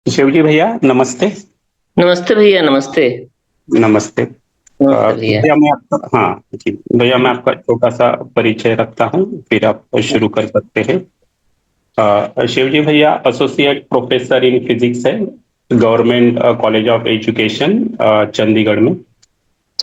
शिवजी भैया नमस्ते। नमस्ते भैया, नमस्ते। नमस्ते। नमस्ते भैया। भैया मैं आपका हाँ जी, भैया मैं आपका छोटा-सा परिचय रखता हूँ, फिर आप शुरू कर सकते हैं। शिवजी भैया एसोसिएट प्रोफेसर इन फिजिक्स है, government college of education Chandigarh में।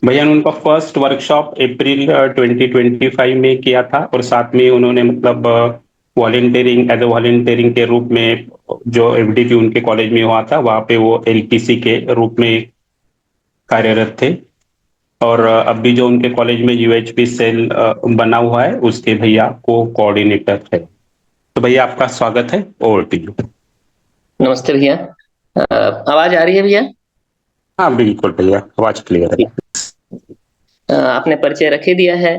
भैया ने उनका फर्स्ट वर्कशॉप अप्रैल 2025 में किया था और साथ में उन्होंने मतलब वॉलंटियरिंग एज अ वॉलंटियरिंग के रूप में जो एफडीपी उनके कॉलेज में हुआ था, वहाँ पे वो एलटीसी के रूप में कार्यरत थे। और अब भी जो उनके कॉलेज में यूएचपी सेल बना हुआ है उसके भैया को कोऑर्डिनेटर है। तो भैया आपका स्वागत है, ओवर टू यू। नमस्ते भैया। आवाज़ आ रही है भैया? हाँ बिल्कुल भैया, आवाज क्लियर है। जी। आपने परिचय रख ही दिया है,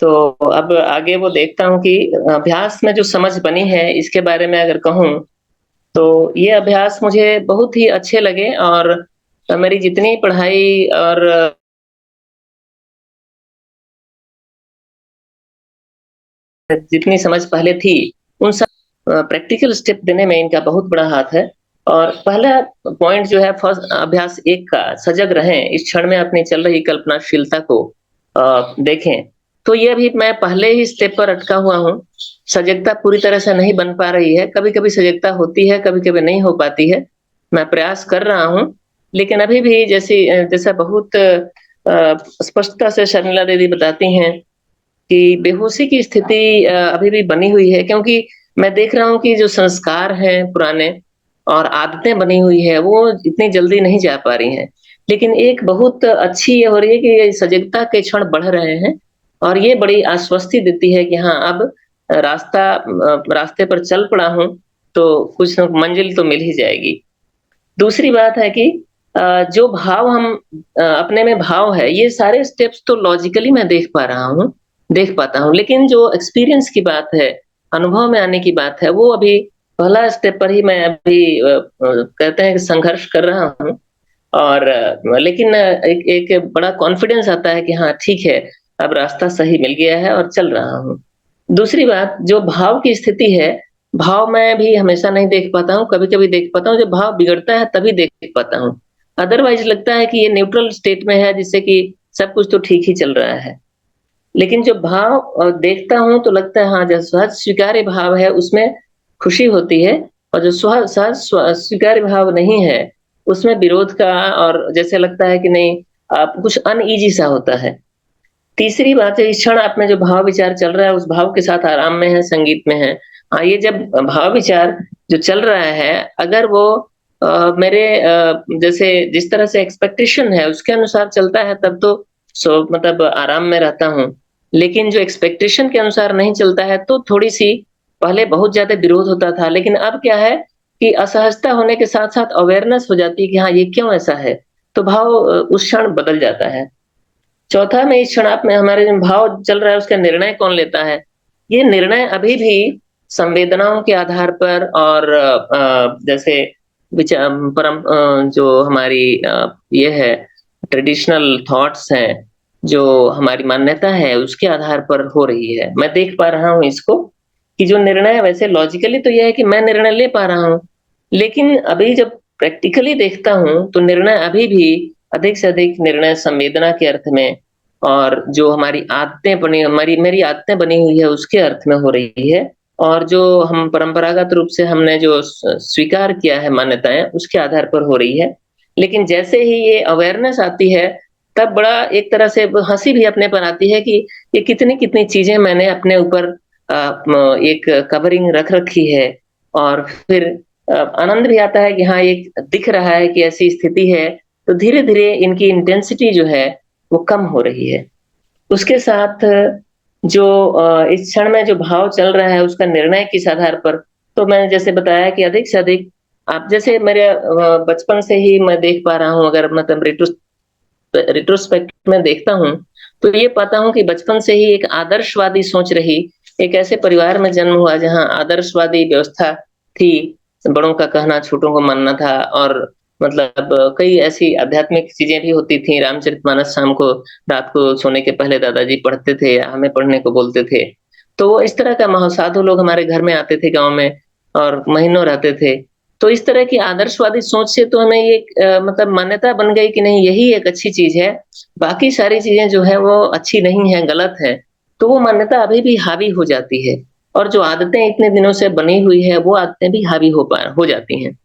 तो अब आगे वो देखता हूँ कि अभ्यास में जो समझ बनी है, इसके बारे में अगर कहूँ, तो ये अभ्यास मुझे बहुत ही अच्छे लगे और मेरी जितनी पढ़ाई और जितनी समझ पहले थी, उन सब प्रैक्टिकल स्टेप देने में इनका बहुत बड़ा हाथ है। और पहला पॉइंट जो है फर्स्ट अभ्यास 1 का सजग रहें, इस क्षण में अपनी चल रही कल्पनाशीलता को देखें। तो ये अभी मैं पहले ही स्टेप पर अटका हुआ हूँ। सजगता पूरी तरह से नहीं बन पा रही है, कभी-कभी सजगता होती है, कभी-कभी नहीं हो पाती है। मैं प्रयास कर रहा हूँ, लेकिन अभी भी जैसा बहुत स्पष्टता से शर्मिला दीदी बताती हैं कि बेहोशी की स्थिति अभी भी बनी हुई है, क्योंकि मैं देख रहा हूँ कि जो संस्कार हैं पुराने और आदतें बनी हुई है, वो इतनी जल्दी नहीं जा पा रही हैं। लेकिन एक बहुत अच्छी ये हो रही है कि ये सजगता के क्षण बढ़ रहे हैं और ये बड़ी आश्वस्ति देती है कि हाँ, अब रास्ते पर चल पड़ा हूँ, तो कुछ न मंजिल तो मिल ही जाएगी। दूसरी बात है कि जो भाव हम अपने में भाव है, ये सारे स्टेप्स तो लॉजिकली मैं देख पा रहा हूँ, देख पाता हूँ, लेकिन जो एक्सपीरियंस की बात है, अनुभव में आने की बात है, वो अभी पहला स्टेप पर ही मैं अभी कहते हैं कि संघर्ष कर रहा हूँ। और लेकिन एक एक बड़ा कॉन्फिडेंस आता है कि हाँ, ठीक है, अब रास्ता सही मिल गया है और चल रहा हूँ। दूसरी बात, जो भाव की स्थिति है, भाव मैं भी हमेशा नहीं देख पाता हूँ, कभी-कभी देख पाता हूँ, जब भाव बिगड़ता है तभी देख पाता हूँ। अदरवाइज़ लगता है कि ये न्यूट्रल स्टेट में है, जिससे कि सब कुछ तो ठीक ही चल रहा है। लेकिन जब भाव देखता हूँ तो लगता है हाँ, जो सहज स्वीकार्य भाव है उसमें खुशी होती है, और जो सहज स्वीकार्य भाव नहीं है, उसमें विरोध का और जैसे लगता है कि नहीं, कुछ अनईज़ी सा होता है। तीसरी बात है, इस क्षण आप में जो भाव विचार चल रहा है, उस भाव के साथ आराम में है, संगीत में है। हाँ, ये जब भाव विचार जो चल रहा है, अगर वो मेरे जैसे जिस तरह से एक्सपेक्टेशन है, उसके अनुसार चलता है, तब तो मतलब आराम में रहता हूँ। लेकिन जो एक्सपेक्टेशन के अनुसार नहीं चलता है, तो थोड़ी-सी पहले बहुत ज़्यादा विरोध होता था, लेकिन अब क्या है कि असहजता होने के साथ-साथ अवेयरनेस हो जाती है कि हाँ, ये क्यों ऐसा है? तो भाव उस क्षण बदल जाता है। चौथा में इस क्षण आप में हमारे जो भाव चल रहा है उसका निर्णय कौन लेता है? ये निर्णय अभी भी संवेदनाओं के आधार पर और जैसे जो हमारी ये है ट्रेडिशनल थॉट्स हैं, जो हमारी मान्यता है उसके आधार पर हो रही है। मैं देख पा रहा हूँ इसको कि जो निर्णय वैसे लॉजिकली तो ये है कि मैं निर्णय ले पा रहा हूँ, लेकिन अभी जब प्रैक्टिकली देखता हूँ तो निर्णय अभी भी अधिक से अधिक निर्णय संवेदना के अर्थ में और जो हमारी आदतें बनी हमारी मेरी आदतें बनी हुई है उसके अर्थ में हो रही है, और जो हम परंपरागत रूप से हमने जो स्वीकार किया है मान्यताएं उसके आधार पर हो रही है। लेकिन जैसे ही ये अवेयरनेस आती है, तब बड़ा एक तरह से हंसी भी अपने पर आती है कि ये कितनी कितनी चीजें मैंने अपने ऊपर एक कवरिंग रख रखी है। और फिर आनंद भी आता है कि हाँ, एक दिख रहा है कि ऐसी स्थिति है, तो धीरे धीरे इनकी इंटेंसिटी जो है वो कम हो रही है। उसके साथ जो इस क्षण में जो भाव चल रहा है उसका निर्णय किस आधार पर, तो मैंने जैसे बताया कि अधिक से अधिक आप जैसे मेरे बचपन से ही मैं देख पा रहा हूँ, अगर मतलब रिट्रोस्पेक्ट में देखता हूँ, तो ये पाता हूँ कि बचपन से ही एक आदर्शवादी सोच रही, एक ऐसे परिवार में जन्म हुआ जहाँ आदर्शवादी व्यवस्था थी, बड़ों का कहना छोटों को मानना था, और मतलब कई ऐसी आध्यात्मिक चीजें भी होती थी। रामचरितमानस शाम को रात को सोने के पहले दादाजी पढ़ते थे, हमें पढ़ने को बोलते थे। तो वो इस तरह का साधु लोग हमारे घर में आते थे गाँव में और महीनों रहते थे। तो इस तरह की आदर्शवादी सोच से तो हमें ये मतलब मान्यता बन गई कि नहीं यही एक अच्छी चीज़ है, बाकी सारी चीज़ें जो हैं वो अच्छी नहीं हैं, गलत हैं। तो वो मान्यता अभी भी हावी हो जाती है और जो आदतें इतने दिनों से बनी हुई है, वो आदतें भी हावी हो जाती हैं।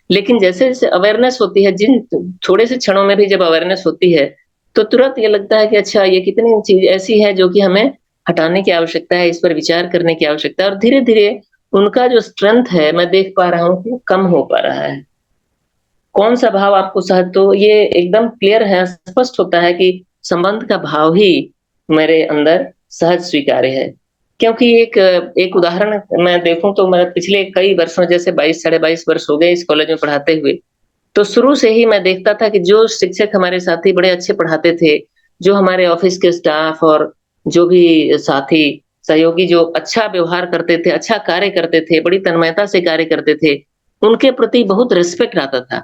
लेकिन जैसे-जैसे अवेयरनेस होती है, जिन थोड़े से क्षणों में भी जब अवेयरनेस होती है, तो तुरंत ये लगता है कि अच्छा ये कितनी चीज़ ऐसी है जो कि हमें हटाने की आवश्यकता है, इस पर विचार करने की आवश्यकता है और धीरे-धीरे उनका जो स्ट्रेंथ है, मैं देख पा रहा हूँ कि वो कम हो पा रहा है। कौन-सा भाव आपको सहज तो ये एकदम क्लियर है, स्पष्ट होता है कि संबंध का भाव ही मेरे अंदर सहज स्वीकार्य है। क्योंकि एक उदाहरण मैं देखूँ तो मैं पिछले कई वर्षों जैसे 22 साढ़े 22 वर्ष हो गए इस कॉलेज में पढ़ाते हुए। तो शुरू से ही मैं देखता था कि जो शिक्षक हमारे साथी बड़े अच्छे पढ़ाते थे, जो हमारे ऑफ़िस के स्टाफ और जो भी साथी, सहयोगी जो अच्छा व्यवहार करते थे, अच्छा कार्य करते थे, बड़ी तन्मयता से कार्य करते थे, उनके प्रति बहुत रिस्पेक्ट आता था।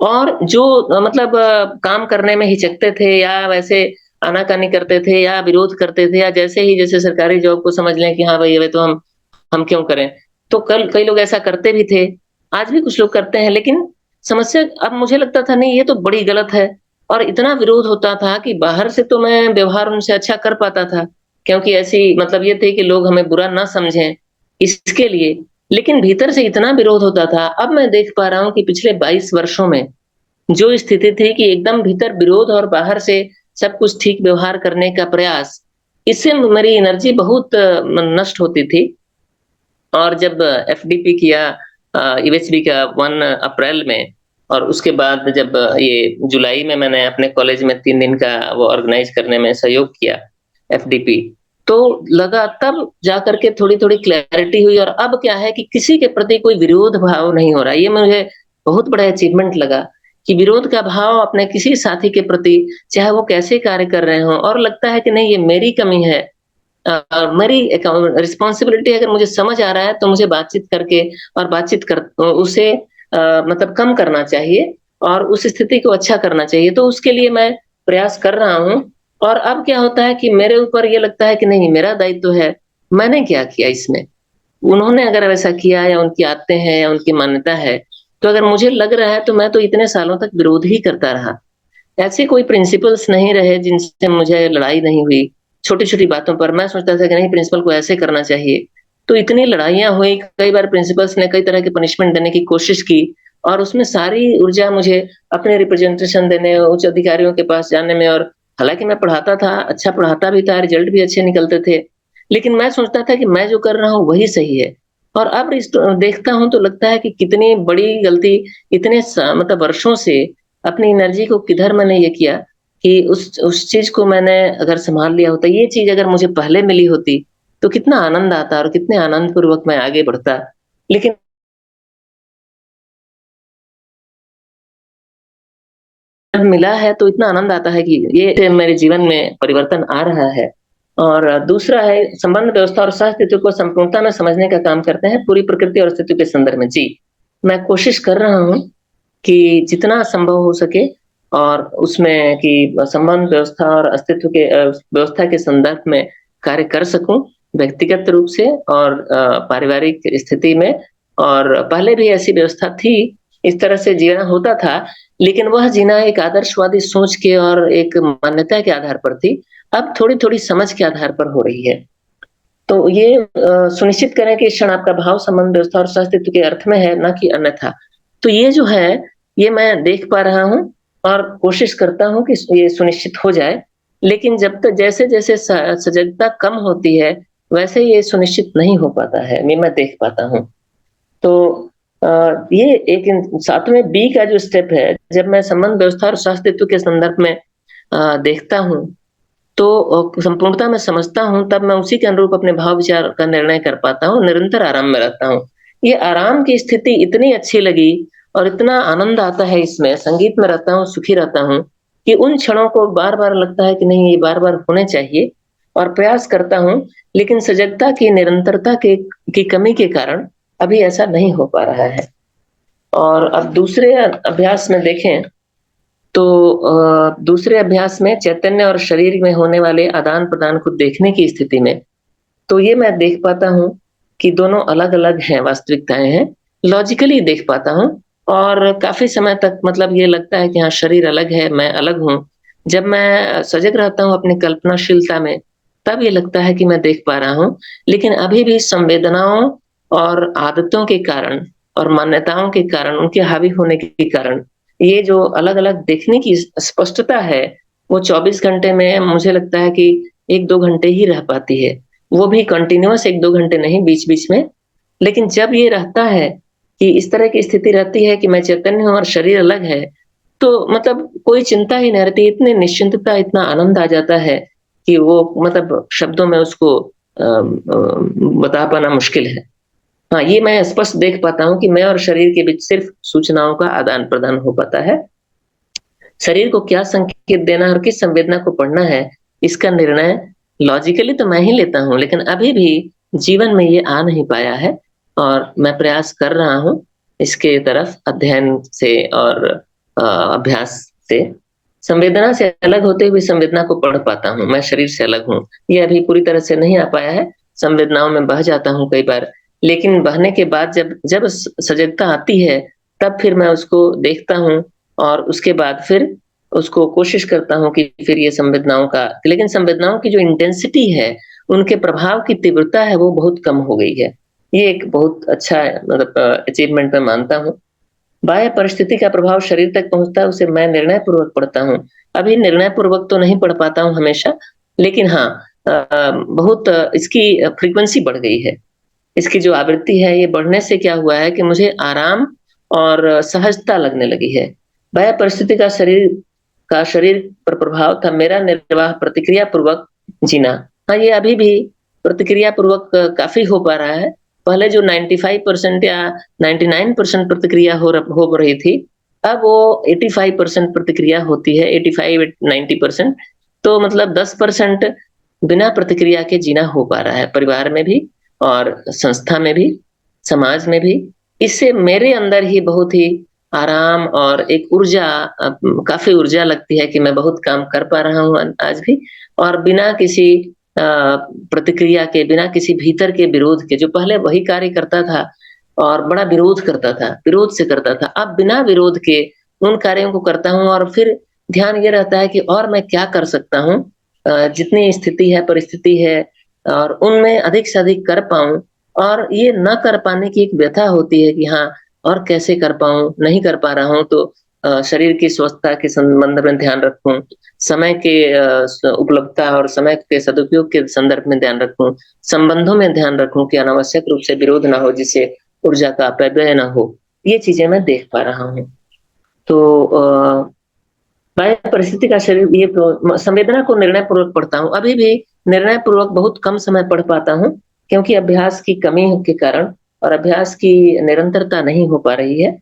और जो मतलब काम करने में हिचकते थे या वैसे आनाकानी करते थे या विरोध करते थे या जैसे ही जैसे सरकारी जॉब को समझ लें कि हाँ भाई, अबे तो हम क्यों करें? तो कल कई लोग ऐसा करते भी थे, आज भी कुछ लोग करते हैं, लेकिन समस्या अब मुझे लगता था नहीं ये तो बड़ी गलत है और इतना विरोध होता था कि बाहर से तो मैं व्यवहार उनसे अच्छा कर पाता था, क्योंकि ऐसी मतलब ये थी कि लोग हमें बुरा ना समझें, इसके लिए। लेकिन भीतर से इतना विरोध होता था, अब मैं देख पा रहा हूँ कि पिछले 22 वर्षों में जो स्थिति थी कि एकदम भीतर विरोध और बाहर से सब कुछ ठीक व्यवहार करने का प्रयास, इससे मेरी एनर्जी बहुत नष्ट होती थी। और जब एफडीपी किया यूएसबी का 1 अप्रैल में और उसके बाद जब ये जुलाई में मैंने अपने कॉलेज में 3 दिन का वो ऑर्गेनाइज करने में सहयोग किया एफडीपी, तो लगा तब जाकर के थोड़ी-थोड़ी क्लैरिटी हुई और अब क्या है कि किसी के प्रति कोई विरोध भाव नहीं हो रहा है। ये मुझे बहुत बड़ा अचीवमेंट लगा कि विरोध का भाव अपने किसी साथी के प्रति, चाहे वो कैसे कार्य कर रहे हों और लगता है कि नहीं ये मेरी कमी है मेरी रिस्पॉन्सिबिलिटी अगर मुझे समझ आ रहा है तो मुझे बातचीत करके और बातचीत कर उसे मतलब कम करना चाहिए और उस स्थिति को अच्छा करना चाहिए। तो उसके लिए मैं प्रयास कर रहा हूँ और अब क्या होता है कि मेरे ऊपर ये लगता है कि नहीं मेरा दायित्व है, मैंने क्या किया इसमें? उन्होंने अगर वैसा किया या उनकी आदतें हैं या उनकी मान्यता है, तो अगर मुझे लग रहा है तो मैं तो इतने सालों तक विरोध ही करता रहा। ऐसे कोई प्रिंसिपल्स नहीं रहे जिनसे मुझे लड़ाई नहीं हुई। छोटी-छोटी बातों पर मैं सोचता था कि नहीं प्रिंसिपल को ऐसे करना चाहिए। तो इतनी लड़ाइयाँ हुई, कई बार प्रिंसिपल्स ने कई तरह की पनिशमेंट देने की कोशिश की और उसमें सारी ऊर्जा मुझे अपने रिप्रेजेंटेशन देने, उच्च अधिकारियों के पास जाने में और हालाँकि मैं पढ़ाता था, अच्छा पढ़ाता भी था, रिजल्ट भी अच्छे निकलते थे। लेकिन मैं सोचता था कि मैं जो कर रहा हूँ वही सही है। और अब देखता हूँ तो लगता है कि कितनी बड़ी गलती इतने मतलब वर्षों से अपनी एनर्जी को किधर मैंने ये किया कि उस चीज़ को मैंने अगर सँभाल लिया होता, ये चीज़ अगर मुझे पहले मिली होती, तो कितना आनंद आता और कितने आनंद पूर्वक मैं आगे बढ़ता। लेकिन जब मिला है तो इतना आनंद आता है कि ये मेरे जीवन में परिवर्तन आ रहा है। और दूसरा है संबंध व्यवस्था और सह-अस्तित्व को संपूर्णता में समझने का काम करते हैं, पूरी प्रकृति और अस्तित्व के संदर्भ में। जी, मैं कोशिश कर रहा हूँ कि जितना संभव हो सके और उसमें कि संबंध व्यवस्था और अस्तित्व के व्यवस्था के संदर्भ में कार्य कर सकूं व्यक्तिगत रूप से और पारिवारिक स्थिति में और पहले भी ऐसी व्यवस्था थी इस तरह से जीना होता था लेकिन वह जीना एक आदर्शवादी सोच के और एक मान्यता के आधार पर थी अब थोड़ी-थोड़ी समझ के आधार पर हो रही है तो ये सुनिश्चित करें कि इस क्षण आपका भाव संबंध व्यवस्था और सह-अस्तित्व के अर्थ में है ना कि अन्यथा तो ये जो है ये मैं देख पा रहा हूँ और कोशिश करता हूँ कि ये सुनिश्चित हो जाए। लेकिन जब तक जैसे-जैसे सजगता कम होती है, वैसे ये सुनिश्चित नहीं हो पाता है, ये मैं देख पाता हूँ। तो ये एक 7वें बी का जो स्टेप है, जब मैं संबंध व्यवस्था और स्वास्थ्य के संदर्भ में देखता हूँ, तो संपूर्णता में समझता हूँ, तब मैं उसी के अनुरूप अपने भाव विचार का निर्णय कर पाता हूँ, निरंतर आराम में रहता हूँ। ये आराम की स्थिति इतनी अच्छी लगी और इतना आनंद आता है इसमें, संगीत में रहता हूँ, सुखी रहता हूँ, कि उन क्षणों को बार-बार लगता है कि नहीं ये बार-बार होने चाहिए और प्रयास करता हूँ, लेकिन सजगता की निरंतरता की कमी के कारण अभी ऐसा नहीं हो पा रहा है। और अब दूसरे अभ्यास में देखें, तो दूसरे अभ्यास में चैतन्य और शरीर में होने वाले आदान-प्रदान को देखने की स्थिति में, तो ये मैं देख पाता हूँ कि दोनों अलग-अलग हैं, वास्तविकताएँ हैं। लॉजिकली देख पाता हूँ और काफ़ी समय तक मतलब ये लगता है कि हाँ, शरीर अलग है, मैं अलग हूँ। जब मैं सजग रहता हूँ अपनी कल्पनाशीलता में, तब ये लगता है कि मैं देख पा रहा हूँ। लेकिन अभी भी संवेदनाओं और आदतों के कारण और मान्यताओं के कारण, उनके हावी होने के कारण, ये जो अलग-अलग देखने की स्पष्टता है, वो 24 घंटे में मुझे लगता है कि 1-2 घंटे ही रह पाती है। वो भी कंटीन्यूअस 1-2 घंटे नहीं बीच-बीच में। लेकिन जब ये रहता है कि इस तरह की स्थिति रहती है कि मैं चैतन्य हूँ और शरीर अलग है, तो मतलब कोई चिंता ही नहीं रहती, इतनी निश्चिंतता, इतना आनंद आ जाता है कि वो मतलब शब्दों में उसको बता पाना मुश्किल है। हाँ, ये मैं स्पष्ट देख पाता हूँ कि मैं और शरीर के बीच सिर्फ़ सूचनाओं का आदान-प्रदान हो पाता है। शरीर को क्या संकेत देना है और किस संवेदना को पढ़ना है, इसका निर्णय लॉजिकली तो मैं ही लेता हूँ, लेकिन अभी भी जीवन में ये आ नहीं पाया है और मैं प्रयास कर रहा हूँ इसके तरफ अध्ययन से और अभ्यास से। संवेदना से अलग होते हुए संवेदना को पढ़ पाता हूँ, मैं शरीर से अलग हूँ। ये अभी पूरी तरह से नहीं आ पाया है, संवेदनाओं में बह जाता हूँ कई बार, लेकिन बहने के बाद जब जब सजगता आती है, तब फिर मैं उसको देखता हूँ और उसके बाद फिर उसको कोशिश करता हूँ कि फिर ये संवेदनाओं का, लेकिन संवेदनाओं की जो इंटेंसिटी है, उनके प्रभाव की तीव्रता है, वो बहुत कम हो गई है। ये एक बहुत अच्छा मतलब अचीवमेंट मैं मानता हूँ। बाह्य परिस्थिति का प्रभाव शरीर तक पहुँचता है, उसे मैं निर्णयपूर्वक पढ़ता हूँ। अभी निर्णयपूर्वक तो नहीं पढ़ पाता हूँ हमेशा, लेकिन हाँ बहुत इसकी फ्रीक्वेंसी बढ़ गई है। इसकी जो आवृत्ति है, ये बढ़ने से क्या हुआ है कि मुझे आराम और सहजता लगने लगी है। बाह्य परिस्थिति का शरीर पर प्रभाव था, मेरा निर्वाह प्रतिक्रिया पूर्वक जीना। हाँ, ये अभी भी प्रतिक्रिया पूर्वक काफ़ी हो पा रहा है। पहले जो 95% या 99% प्रतिक्रिया हो रही थी, अब वो 85% प्रतिक्रिया होती है, 85-90%। तो मतलब 10% बिना प्रतिक्रिया के जीना हो पा रहा है, परिवार में भी और संस्था में भी, समाज में भी। इससे मेरे अंदर ही बहुत ही आराम और एक ऊर्जा काफ़ी ऊर्जा लगती है कि मैं बहुत काम कर पा रहा हूँ आज भी और बिना किसी प्रतिक्रिया के, बिना किसी भीतर के विरोध के, जो पहले वही कार्य करता था और बड़ा विरोध करता था, विरोध से करता था। अब बिना विरोध के उन कार्यों को करता हूँ और फिर ध्यान ये रहता है कि और मैं क्या कर सकता हूँ? जितनी स्थिति है, परिस्थिति है और उनमें अधिक से अधिक कर पाऊँ और ये ना कर पाने की एक व्यथा होती है कि हाँ, और कैसे कर पाऊँ? नहीं कर पा रहा हूँ तो शरीर की स्वस्थता के संबंध में ध्यान रखूँ, समय के उपलब्धता और समय के सदुपयोग के संदर्भ में ध्यान रखूँ, संबंधों में ध्यान रखूँ कि अनावश्यक रूप से विरोध ना हो, जिससे ऊर्जा का अपव्यय ना हो। ये चीज़ें मैं देख पा रहा हूँ। तो बाह्य परिस्थिति का शरीर ये तो संवेदना को निर्णयपूर्वक पढ़ता हूँ। अभी भी निर्णयपूर्वक बहुत कम समय पढ़ पाता हूँ, क्योंकि अभ्यास की कमी के कारण और अभ्यास की निरंतरता नहीं हो पा रही है।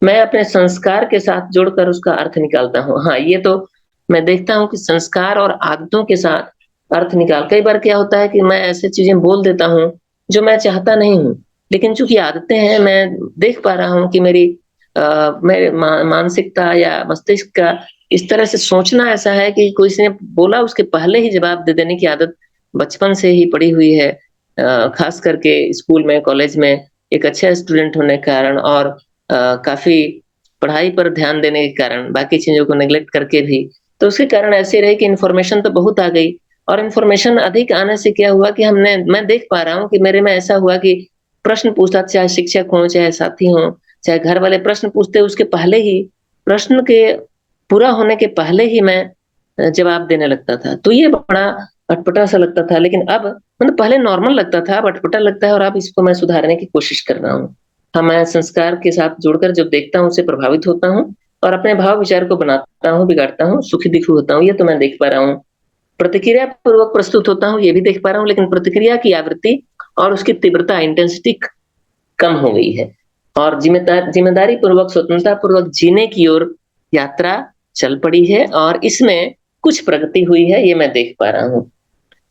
मैं अपने संस्कार के साथ जुड़कर उसका अर्थ निकालता हूँ। हाँ, ये तो मैं देखता हूँ कि संस्कार और आदतों के साथ अर्थ कई बार क्या होता है कि मैं ऐसी चीज़ें बोल देता हूँ, जो मैं चाहता नहीं हूँ। लेकिन चूँकि आदतें हैं, मैं देख पा रहा हूँ कि मेरे मानसिकता या मस्तिष्क का इस तरह से सोचना ऐसा है कि कोई से बोला उसके पहले ही जवाब दे देने की आदत बचपन से ही पड़ी हुई है। खास करके स्कूल में, कॉलेज में एक अच्छा स्टूडेंट होने के कारण और काफ़ी पढ़ाई पर ध्यान देने के कारण, बाकी चीज़ों को नेगलेक्ट करके भी, तो उसके कारण ऐसे रहे कि इन्फॉर्मेशन तो बहुत आ गई और इन्फॉर्मेशन अधिक आने से क्या हुआ कि मैं देख पा रहा हूँ कि मेरे में ऐसा हुआ कि प्रश्न पूछता, चाहे शिक्षक हों, चाहे साथी हों, चाहे घर वाले प्रश्न पूछते, उसके पहले ही प्रश्न के पूरा होने के पहले ही मैं जवाब देने लगता था। तो ये बड़ा अटपटा-सा लगता था, लेकिन अब मतलब पहले नॉर्मल लगता था, अब अटपटा लगता है और अब इसको मैं सुधारने की कोशिश कर रहा हूँ। हाँ, मैं संस्कार के साथ जुड़कर जब देखता हूँ, उससे प्रभावित होता हूँ और अपने भाव-विचार को बनाता हूँ, बिगाड़ता हूँ, सुखी-दुखी होता हूँ, ये तो मैं देख पा रहा हूँ। प्रतिक्रिया पूर्वक प्रस्तुत होता हूँ, ये भी देख पा रहा हूँ, लेकिन प्रतिक्रिया की आवृत्ति और उसकी तीव्रता, इंटेंसिटी कम हो गई है और ज़िम्मेदारी पूर्वक, स्वतंत्रता पूर्वक जीने की ओर यात्रा चल पड़ी है और इसमें कुछ प्रगति हुई है, ये मैं देख पा रहा हूँ।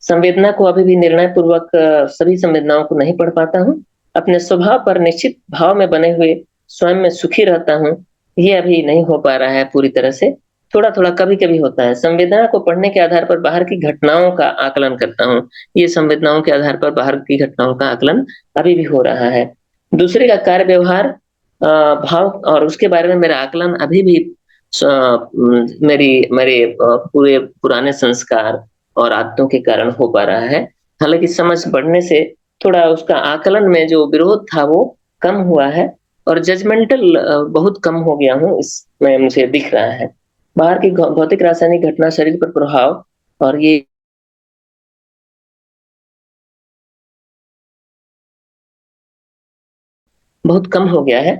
संवेदना को अभी भी निर्णयपूर्वक सभी संवेदनाओं को नहीं पढ़ पाता हूँ। अपने स्वभाव पर निश्चित भाव में बने हुए स्वयं में सुखी रहता हूँ, ये अभी नहीं हो पा रहा है पूरी तरह से। थोड़ा-थोड़ा कभी-कभी होता है। संवेदना को पढ़ने के आधार पर बाहर की घटनाओं का आकलन करता हूँ। ये संवेदनाओं के आधार पर बाहर की घटनाओं का आकलन अभी भी हो रहा है। दूसरे का कार्य व्यवहार भाव और उसके बारे में मेरा आकलन अभी भी मेरे पूरे पुराने संस्कार और आदतों के कारण हो पा रहा है। हालाँकि समझ बढ़ने से थोड़ा उसका आकलन में जो विरोध था वो कम हुआ है और जजमेंटल बहुत कम हो गया हूँ, इसमें मुझे दिख रहा है। बाहर की भौतिक रासायनिक घटना शरीर पर प्रभाव और ये बहुत कम हो गया है।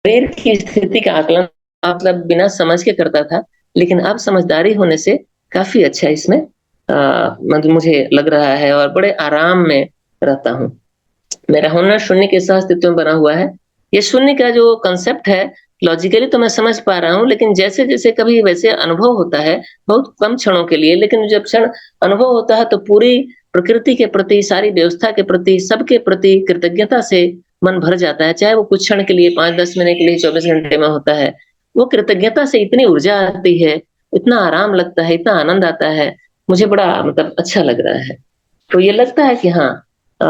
शरीर की स्थिति का आकलन मतलब बिना समझ के करता था, लेकिन अब समझदारी होने से काफ़ी अच्छा इसमें मतलब मुझे लग रहा है और बड़े आराम में रहता हूँ। मेरा हुनर शून्य के सह-अस्तित्व में बना हुआ है। ये शून्य का जो कांसेप्ट है, लॉजिकली तो मैं समझ पा रहा हूँ, लेकिन जैसे-जैसे कभी वैसे अनुभव होता है, बहुत कम क्षणों के लिए, लेकिन जब क्षण अनुभव होता है, तो पूरी प्रकृति के प्रति, सारी व्यवस्था के प्रति, सबके प्रति कृतज्ञता से मन भर जाता है। चाहे वो कुछ क्षण के लिए 5-10 मिनट के लिए 24 घंटे में होता है। वो कृतज्ञता से इतनी ऊर्जा आती है, इतना आराम लगता है, इतना आनंद आता है, मुझे बड़ा मतलब अच्छा लग रहा है। तो ये लगता है कि हाँ अ,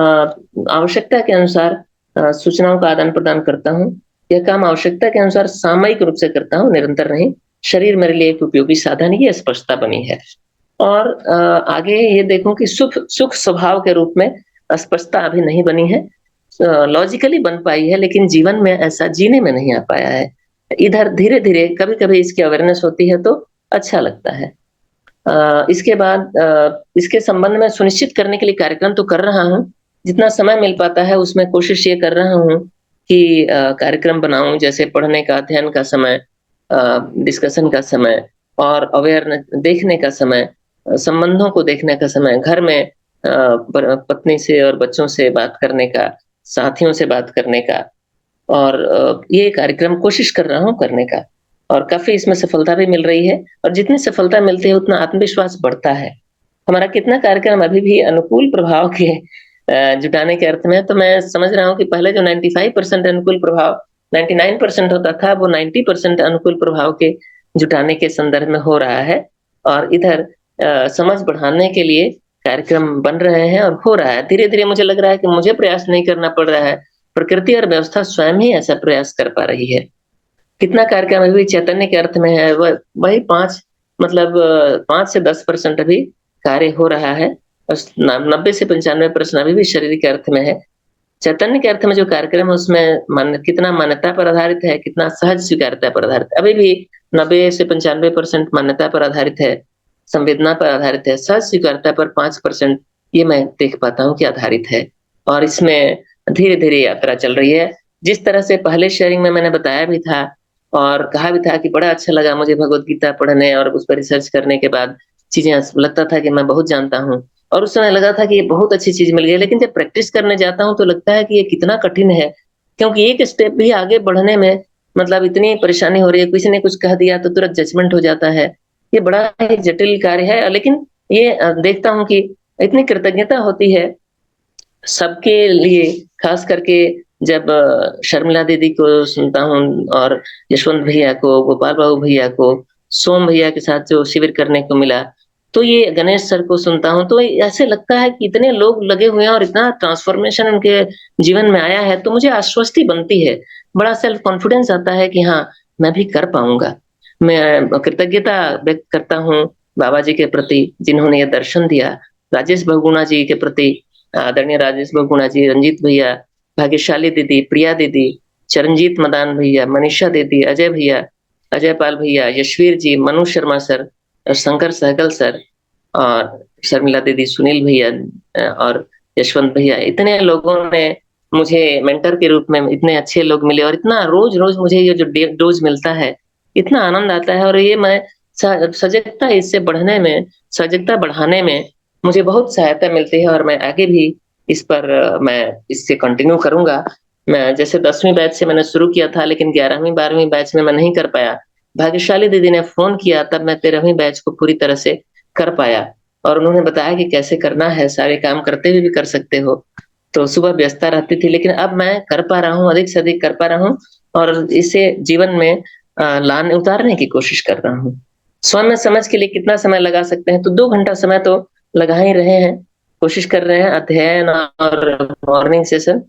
आवश्यकता के अनुसार सूचनाओं का आदान-प्रदान करता हूँ। यह काम आवश्यकता के अनुसार सामयिक रूप से करता हूँ, निरंतर नहीं। शरीर मेरे लिए एक उपयोगी साधन ये स्पष्टता बनी है। और आगे ये देखूँ कि सुख स्वभाव के रूप में स्पष्टता अभी नहीं बनी है। लॉजिकली बन पाई है, लेकिन जीवन में ऐसा जीने में नहीं आ पाया है। इधर धीरे-धीरे कभी-कभी इसकी अवेयरनेस होती है तो अच्छा लगता है। इसके बाद इसके संबंध में सुनिश्चित करने के लिए कार्यक्रम तो कर रहा हूँ। जितना समय मिल पाता है उसमें कोशिश ये कर रहा हूँ कि कार्यक्रम बनाऊँ जैसे पढ़ने का, अध्ययन का समय डिस्कशन का समय और देखने का समय, संबंधों को देखने का समय, घर में पत्नी से और बच्चों से बात करने का, साथियों से बात करने का और ये कार्यक्रम कोशिश कर रहा हूँ करने का और काफ़ी इसमें सफलता भी मिल रही है और जितनी सफलता मिलती है उतना आत्मविश्वास बढ़ता है। हमारा कितना कार्यक्रम अभी भी अनुकूल प्रभाव के जुटाने के अर्थ में है, तो मैं समझ रहा हूँ कि पहले जो 95% अनुकूल प्रभाव 99% होता था, वो 90% अनुकूल प्रभाव के जुटाने के संदर्भ में हो रहा है और इधर समझ बढ़ाने के लिए कार्यक्रम बन रहे हैं और हो रहा है। धीरे-धीरे मुझे लग रहा है कि मुझे प्रयास नहीं करना पड़ रहा है, प्रकृति और व्यवस्था स्वयं ही ऐसा प्रयास कर पा रही है। कितना कार्यक्रम अभी चैतन्य के अर्थ में है, वही 5 मतलब 5 से 10% अभी कार्य हो रहा है। बस 90 से 95% अभी भी शरीर के अर्थ में है। चैतन्य के अर्थ में जो कार्यक्रम है उसमें कितना मान्यता पर आधारित है, कितना सहज स्वीकार्यता पर आधारित है। अभी भी 90 से 95% मान्यता पर आधारित है, संवेदना पर आधारित है, सहज स्वीकार्यता पर 5% ये मैं देख पाता हूँ कि आधारित है और इसमें धीरे-धीरे यात्रा चल रही है। जिस तरह से पहले शेयरिंग में मैंने बताया भी था और कहा भी था कि बड़ा अच्छा लगा मुझे भगवत गीता पढ़ने और उस पर रिसर्च करने के बाद चीज़ें लगता था कि मैं बहुत जानता हूँ और उस समय लगा था कि ये बहुत अच्छी चीज़ मिल गई है, लेकिन जब प्रैक्टिस करने जाता हूँ तो लगता है कि ये कितना कठिन है, क्योंकि एक स्टेप भी आगे बढ़ने में मतलब इतनी परेशानी हो रही है, किसी ने कुछ कह दिया तो तुरंत जजमेंट हो जाता है। ये बड़ा ही जटिल कार्य है लेकिन ये देखता हूँ कि इतनी कृतज्ञता होती है सबके लिए, खास करके जब शर्मिला दीदी को सुनता हूँ और यशवंत भैया को, गोपाल बाबू भैया को, सोम भैया के साथ जो शिविर करने को मिला, तो ये गणेश सर को सुनता हूँ, तो ऐसे लगता है कि इतने लोग लगे हुए हैं और इतना ट्रांसफॉर्मेशन उनके जीवन में आया है, तो मुझे आश्वस्ति बनती है। बड़ा सेल्फ कॉन्फिडेंस आता है कि हाँ, मैं भी कर पाऊँगा। मैं कृतज्ञता व्यक्त करता हूँ बाबा जी के प्रति, जिन्होंने ये दर्शन दिया, राजेश बहुगुणा जी के प्रति, आदरणीय राजेश बहुगुणा जी, रंजीत भैया, भाग्यशाली दीदी, प्रिया दीदी, चरणजीत मदान भैया, मनीषा दीदी, अजय भैया, अजय पाल भैया, यशवीर जी, मनु शर्मा सर, शंकर सहगल सर और शर्मिला दीदी, सुनील भैया और यशवंत भैया, इतने लोगों ने मुझे मेंटर के रूप में इतने अच्छे लोग मिले और इतना रोज-रोज मुझे ये जो डोज़ मिलता है, इतना आनंद आता है और ये मैं सजगता इससे बढ़ने में, सजगता बढ़ाने में मुझे बहुत सहायता मिलती है और मैं आगे भी इस पर मैं इससे कंटिन्यू करूँगा। मैं जैसे 10वीं बैच से मैंने शुरू किया था लेकिन 11वीं 12वीं बैच में मैं नहीं कर पाया। भाग्यशाली दीदी ने फ़ोन किया तब मैं 13वीं बैच को पूरी तरह से कर पाया और उन्होंने बताया कि कैसे करना है, सारे काम करते हुए भी कर सकते हो। तो सुबह व्यस्तता रहती थी लेकिन अब मैं कर पा रहा हूँ, अधिक से अधिक कर पा रहा हूँ और इसे जीवन में लाने उतारने की कोशिश कर रहा हूँ। स्वयं में समझ के लिए कितना समय लगा सकते हैं, तो 2 घंटा समय तो लगा ही रहे हैं। कोशिश कर रहे हैं अध्ययन और मॉर्निंग सेशन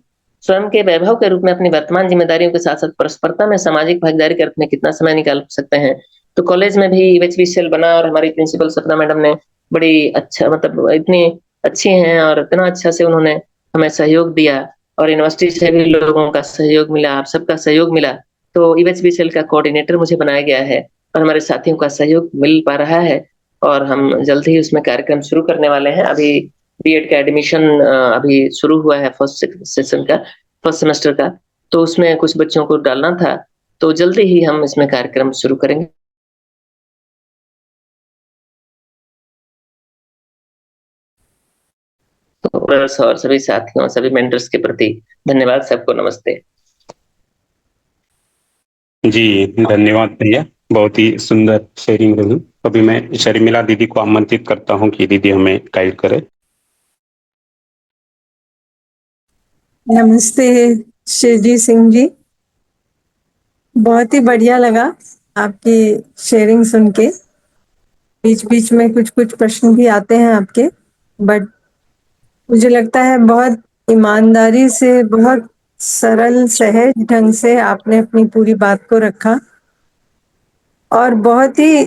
स्वयं के वैभव के रूप में अपनी वर्तमान ज़िम्मेदारियों के साथ-साथ परस्परता में सामाजिक भागीदारी के अर्थ में कितना समय निकाल सकते हैं। तो कॉलेज में भी यूएचबी सेल बना और हमारी प्रिंसिपल सपना मैडम ने बड़ी अच्छा मतलब इतनी अच्छी हैं और इतना अच्छा से उन्होंने हमें सहयोग दिया और यूनिवर्सिटी से भी लोगों का सहयोग मिला, आप सबका सहयोग मिला। तो यूएचबी सेल का कोऑर्डिनेटर मुझे बनाया गया है और हमारे साथियों का सहयोग मिल पा रहा है और हम जल्द ही उसमें कार्यक्रम शुरू करने वाले हैं। अभी बीएड का एडमिशन अभी शुरू हुआ है फर्स्ट सेमेस्टर का, तो उसमें कुछ बच्चों को डालना था, तो जल्दी ही हम इसमें कार्यक्रम शुरू करेंगे। तो बस और सभी साथियों, सभी मेंटर्स के प्रति धन्यवाद, सबको नमस्ते। जी, धन्यवाद भैया। बहुत ही सुंदर शेयरिंग रही। अभी मैं शर्मिला दीदी को आमंत्रित करता हूँ कि दीदी हमें गाइड करें। नमस्ते शिवजी सिंह जी, बहुत ही बढ़िया लगा आपकी शेयरिंग सुन के। बीच बीच में कुछ कुछ प्रश्न भी आते हैं आपके, बट मुझे लगता है बहुत ईमानदारी से, बहुत सरल सहज ढंग से आपने अपनी पूरी बात को रखा और बहुत ही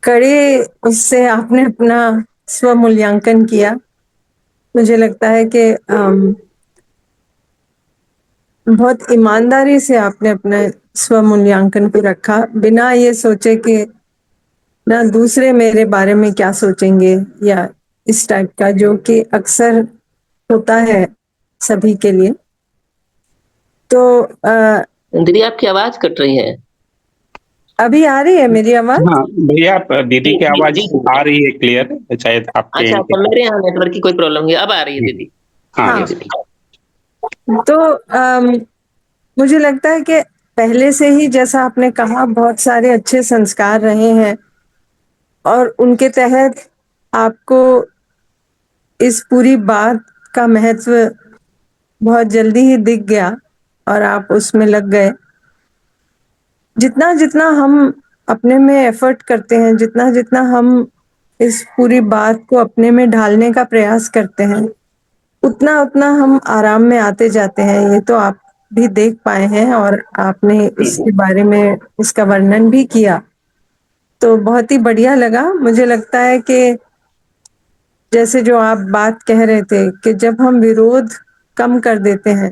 कड़े उससे आपने अपना स्व मूल्यांकन किया। मुझे लगता है कि बहुत ईमानदारी से आपने अपने स्व मूल्यांकन को रखा, बिना ये सोचे कि ना दूसरे मेरे बारे में क्या सोचेंगे या इस टाइप का, जो कि अक्सर होता है सभी के लिए। तो दीदी आपकी आवाज़ कट रही है। अभी आ रही है मेरी आवाज? हाँ भैया, दीदी जी, की जी, आवाज जी। आ रही है क्लियर, शायद आपके अच्छा, end अच्छा पे। मेरे यहाँ नेटवर्क की कोई प्रॉब्लम हुई है, अब आ रही है दीदी। हाँ हाँ, जी, दीदी। तो मुझे लगता है कि पहले से ही, जैसा आपने कहा, बहुत सारे अच्छे संस्कार रहे हैं और उनके तहत आपको इस पूरी बात का महत्व बहुत जल्दी ही दिख गया और आप उसमें लग गए। जितना जितना हम अपने में एफर्ट करते हैं, जितना जितना हम इस पूरी बात को अपने में ढालने का प्रयास करते हैं, उतना उतना हम आराम में आते जाते हैं। ये तो आप भी देख पाए हैं और आपने इसके बारे में इसका वर्णन भी किया, तो बहुत ही बढ़िया लगा। मुझे लगता है कि जैसे जो आप बात कह रहे थे कि जब हम विरोध कम कर देते हैं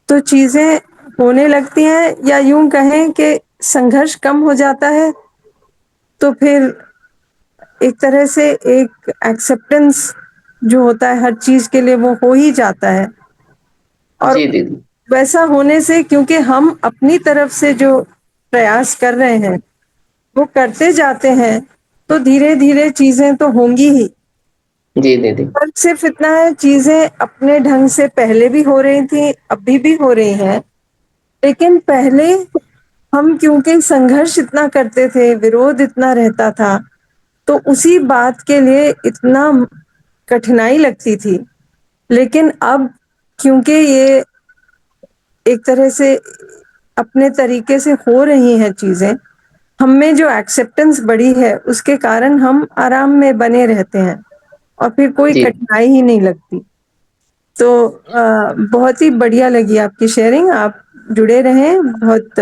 तो चीजें होने लगती हैं, या यूं कहें कि संघर्ष कम हो जाता है, तो फिर एक तरह से एक एक्सेप्टेंस जो होता है हर चीज के लिए, वो हो ही जाता है। और जी, दीदी। वैसा होने से, क्योंकि हम अपनी तरफ से जो प्रयास कर रहे हैं वो करते जाते हैं, तो धीरे धीरे चीजें तो होंगी ही। जी, दीदी। पर सिर्फ इतना है, चीजें अपने ढंग से पहले भी हो रही थी, अभी भी हो रही हैं, लेकिन पहले हम क्योंकि संघर्ष इतना करते थे, विरोध इतना रहता था, तो उसी बात के लिए इतना कठिनाई लगती थी। लेकिन अब क्योंकि ये एक तरह से अपने तरीके से हो रही हैं चीजें, हम में जो एक्सेप्टेंस बढ़ी है उसके कारण हम आराम में बने रहते हैं और फिर कोई जी, कठिनाई ही नहीं लगती। तो बहुत ही बढ़िया लगी आपकी शेयरिंग। आप जुड़े रहें, बहुत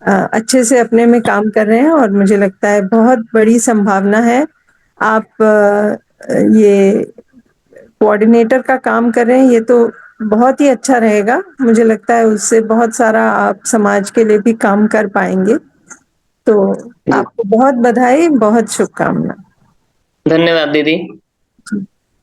अच्छे से अपने में काम कर रहे हैं और मुझे लगता है बहुत बड़ी संभावना है। आप ये कोऑर्डिनेटर का काम कर रहे हैं, ये तो बहुत ही अच्छा रहेगा। मुझे लगता है उससे बहुत सारा आप समाज के लिए भी काम कर पाएंगे। तो जी। आपको बहुत बधाई, बहुत शुभकामना। धन्यवाद दीदी।